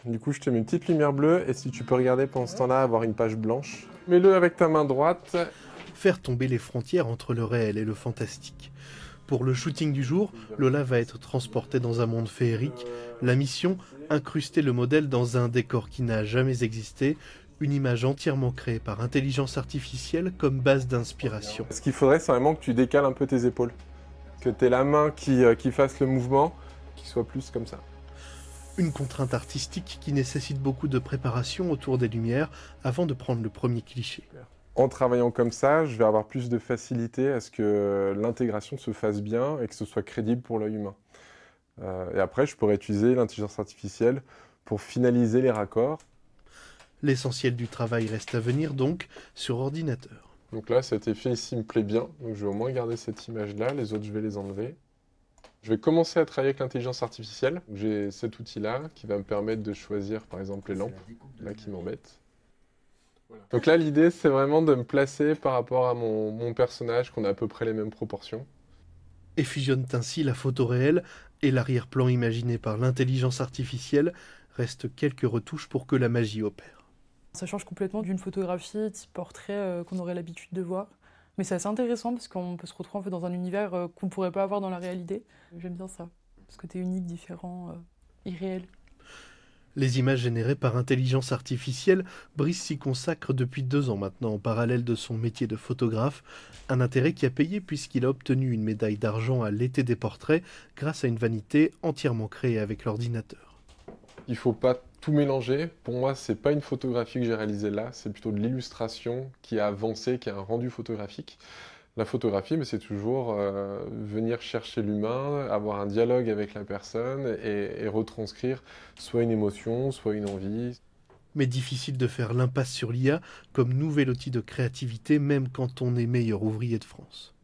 Du coup, je te mets une petite lumière bleue et si tu peux regarder pendant ce temps-là, avoir une page blanche. Mets-le avec ta main droite. Faire tomber les frontières entre le réel et le fantastique. Pour le shooting du jour, Lola va être transportée dans un monde féerique. La mission, incruster le modèle dans un décor qui n'a jamais existé, une image entièrement créée par intelligence artificielle comme base d'inspiration. Ce qu'il faudrait, c'est vraiment que tu décales un peu tes épaules. Que tu aies la main qui fasse le mouvement, qui soit plus comme ça. Une contrainte artistique qui nécessite beaucoup de préparation autour des lumières avant de prendre le premier cliché. En travaillant comme ça, je vais avoir plus de facilité à ce que l'intégration se fasse bien et que ce soit crédible pour l'œil humain. Et après, je pourrais utiliser l'intelligence artificielle pour finaliser les raccords. L'essentiel du travail reste à venir donc sur ordinateur. Donc là, cet effet ici me plaît bien, donc je vais au moins garder cette image-là, les autres je vais les enlever. Je vais commencer à travailler avec l'intelligence artificielle. J'ai cet outil-là qui va me permettre de choisir par exemple les lampes, là qui m'embêtent. Donc là, l'idée, c'est vraiment de me placer par rapport à mon personnage, qu'on a à peu près les mêmes proportions. Et fusionnent ainsi la photo réelle et l'arrière-plan imaginé par l'intelligence artificielle. Restent quelques retouches pour que la magie opère. Ça change complètement d'une photographie type portrait qu'on aurait l'habitude de voir. Mais c'est assez intéressant parce qu'on peut se retrouver un peu dans un univers qu'on ne pourrait pas avoir dans la réalité. J'aime bien ça, ce côté unique, différent, irréel. Les images générées par intelligence artificielle, Brice s'y consacre depuis 2 ans maintenant en parallèle de son métier de photographe. Un intérêt qui a payé puisqu'il a obtenu une médaille d'argent à l'été des portraits grâce à une vanité entièrement créée avec l'ordinateur. Il ne faut pas tout mélanger. Pour moi, c'est pas une photographie que j'ai réalisée là, c'est plutôt de l'illustration qui a avancé, qui a un rendu photographique. La photographie, mais c'est toujours venir chercher l'humain, avoir un dialogue avec la personne et retranscrire soit une émotion, soit une envie. Mais difficile de faire l'impasse sur l'IA comme nouvel outil de créativité même quand on est meilleur ouvrier de France.